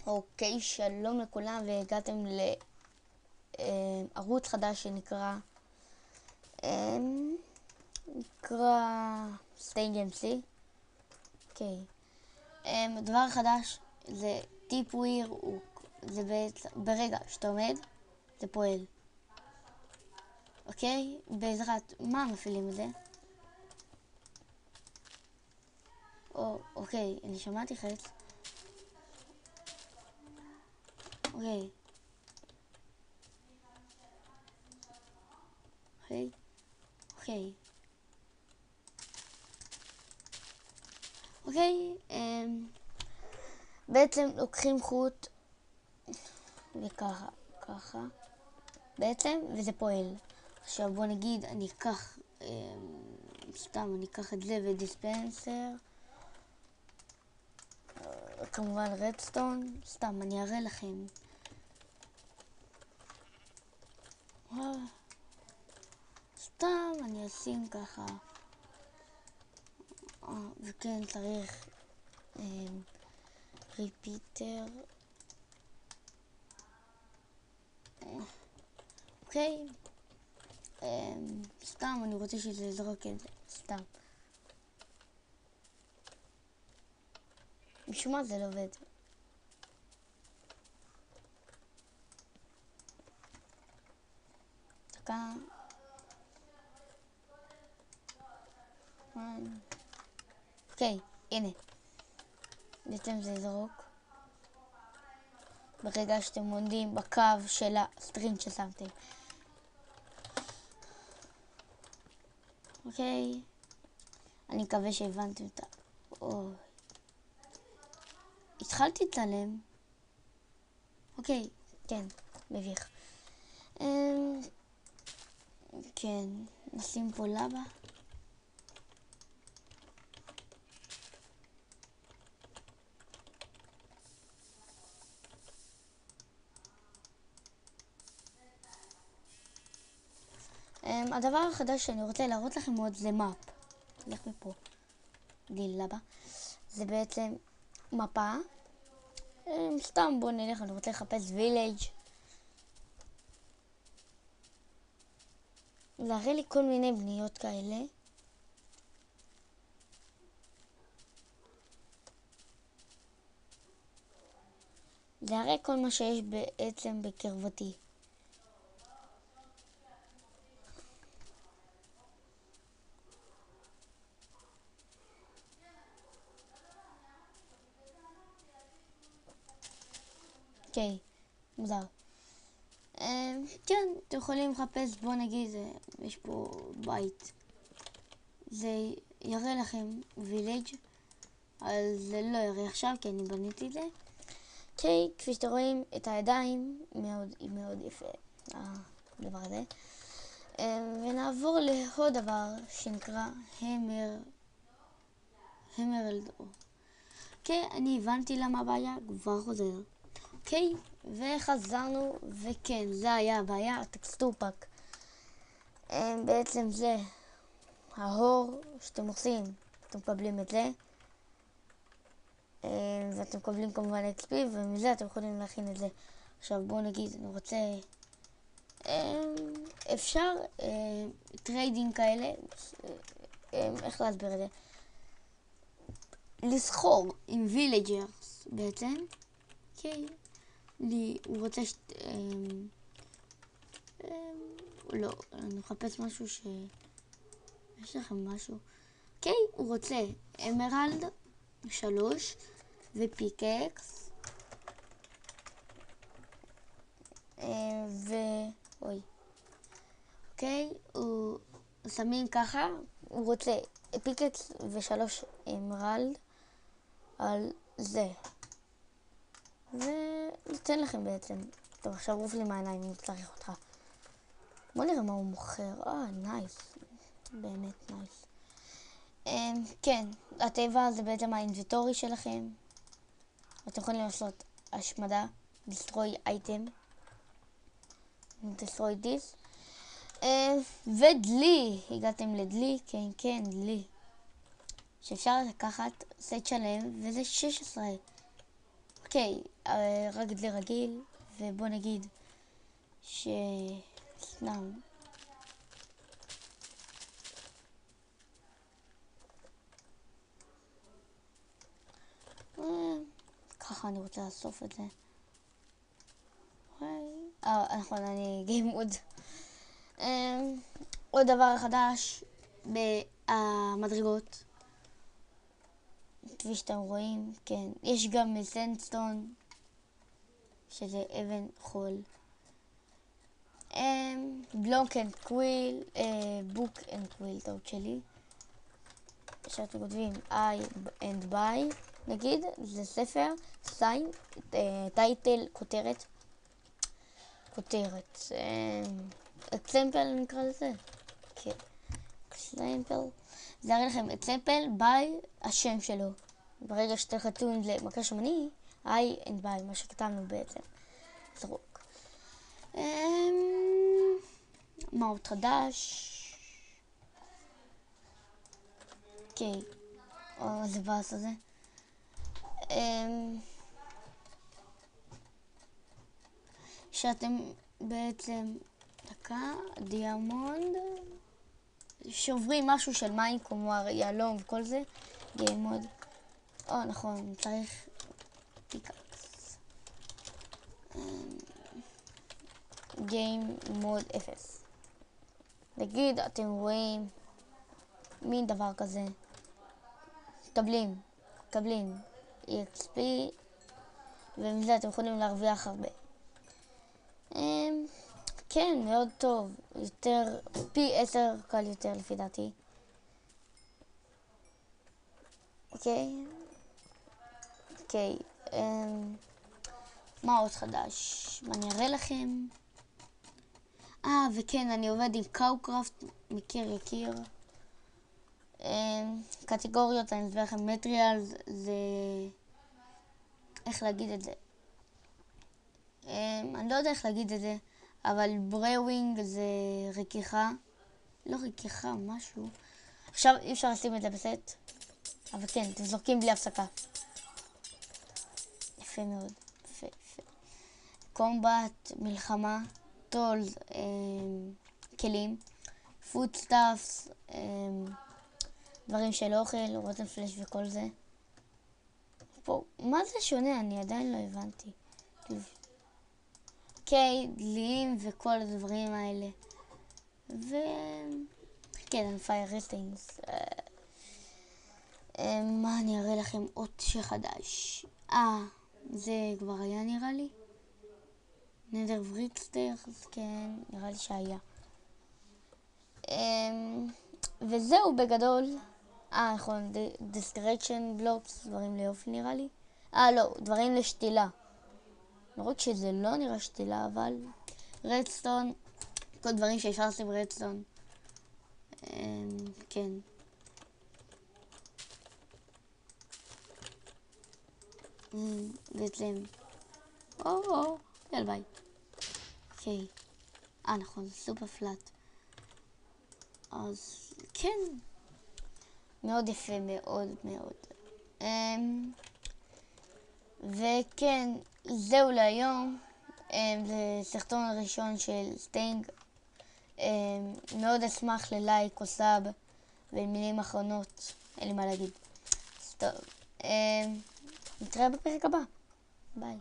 אוקיי, שלום לכולם והגעתם לערוץ חדש שנקרא סטיינג אמסי. אוקיי. הדבר החדש זה טיפ וויר, זה ברגע שאתה עומד זה פועל. אוקיי? בעזרת מה מפעילים את זה? אוקיי, אני שמעתי חץ. אוקיי. אוקיי. בעצם לוקחים חוט וככה, ככה בעצם, וזה פועל. עכשיו בוא נגיד אני אקח סתם אני אקח את זה ודיספנסר, כמובן רדסטון, סתם אני אראה לכם. סתם אני אשים ככה, וכן צריך ריפיטר. אוקיי, סתם אני רוצה שזה יזרוק את זה, סתם. משום מה זה לא עובד. דקה. אוקיי, הנה. בעצם זה יזרוק. ברגע שאתם עומדים בקו של הסטרינג ששמתם. אוקיי. אני מקווה שהבנתם אותה. התחלתי לצלם. אוקיי, כן, מביך. כן, נשים פה לבה. הדבר החדש שאני רוצה להראות לכם מאוד זה מאפ. נלך מפה. לבה. זה בעצם מפה. סתם בוא נלך, אני רוצה לחפש וילאג'. זה הרי לי כל מיני בניות כאלה. זה הרי כל מה שיש בעצם בקרבתי. אוקיי, מוזר. כן, אתם יכולים לחפש, בוא נגיד, יש פה בית. זה יראה לכם וילאג', אבל זה לא יראה עכשיו כי אני בניתי את זה. אוקיי, כפי שאתם רואים את הידיים, מאוד יפה הדבר הזה. ונעבור לעוד דבר שנקרא המרלד. אוקיי, אני הבנתי למה הבעיה, כבר חוזר. אוקיי, וחזרנו, וכן, זה היה הבעיה, הטקסטור פאק. בעצם זה ההור שאתם עושים, אתם מקבלים את זה. ואתם מקבלים כמובן XP, ומזה אתם יכולים להכין את זה. עכשיו בואו נגיד, אני רוצה, אפשר טריידינג כאלה, איך להסביר את זה? לסחור עם וילג'רס בעצם. אוקיי, הוא רוצה לא, אני מחפש משהו יש לכם משהו. אוקיי, הוא רוצה אמרלד 3 ופיקקס אוקיי, הוא שמים ככה, הוא רוצה פיקקס ו3 אמרלד על זה, ונותן לכם בעצם. טוב, עכשיו רוף לי מהעיניים אם צריך אותך. בוא נראה מה הוא מוכר. נייס, באמת נייס. כן, הטבע זה בעצם האינבנטורי שלכם. אתם יכולים לעשות השמדה, destroy item, destroy this. ודלי, הגעתם לדלי, כן, דלי. שאפשר לקחת סט שלם, וזה 16. אוקיי, רק דלי רגיל, ובוא נגיד סתם ככה אני רוצה לאסוף את זה. נכון, אני גיים מוד. עוד דבר חדש במדרגות, כפי שאתם רואים, כן, יש גם סנדסטון, שזה אבן חול. בלוק אנד קוויל, בוק אנד קוויל, טעות שלי. שאתם כותבים I and buy, נגיד, זה ספר, סיין, טייטל, כותרת, אקסמפל נקרא לזה, כן, אקסמפל, זה יראה לכם אקסמפל, ביי, השם שלו, ברגע שתלחצו למקש שמני, I and buy, מה שכתבנו בעצם, זרוק. מה עוד חדש? אוקיי, זה באס הזה. שאתם בעצם דיאמונד שוברים משהו של מים כמו יהלום וכל זה, גיים מוד. נכון, צריך פיקאקס. גיים מוד 0. נגיד אתם רואים מין דבר כזה, מקבלים EXP, ומזה אתם יכולים להרוויח הרבה. כן, מאוד טוב, יותר, פי 10 קל יותר לפי דעתי. אוקיי, מה עוד חדש? מה אני אראה לכם? וכן, אני עובד עם קאוקראפט, מכיר יקיר. קטגוריות, אני אסביר לכם, מטריאל זה, איך להגיד את זה? אני לא יודע איך להגיד את זה, אבל בראווינג זה רכיכה, לא רכיכה, משהו. עכשיו אי אפשר לשים את זה בסט, אבל כן, אתם זורקים בלי הפסקה. יפה מאוד, יפה. קומבט, מלחמה, טולס, כלים, פודסטאפס, דברים של אוכל, רוטן פלש וכל זה. פה, מה זה שונה? אני עדיין לא הבנתי. אוקיי, דליים וכל הדברים האלה. כן, פייר רסטינגס. מה אני אראה לכם עוד שחדש? זה כבר היה נראה לי. נדר וריקסטרס, כן, נראה לי שהיה. וזהו בגדול. נכון, דיסקרקשן בלוקס, דברים ליופי נראה לי. לא, דברים לשתילה. למרות שזה לא נראה שתילה, אבל רדסטון, כל דברים שאפשר לשים רדסטון. כן. בעצם. יאללה ביי. אוקיי. נכון, זה סופר פלט. אז כן. מאוד יפה, מאוד מאוד. וכן, זהו להיום. זה סרטון הראשון של סטינג. מאוד אשמח ללייק או סאב ולמילים אחרונות, אין לי מה להגיד. טוב, נתראה בפרק הבא. ביי.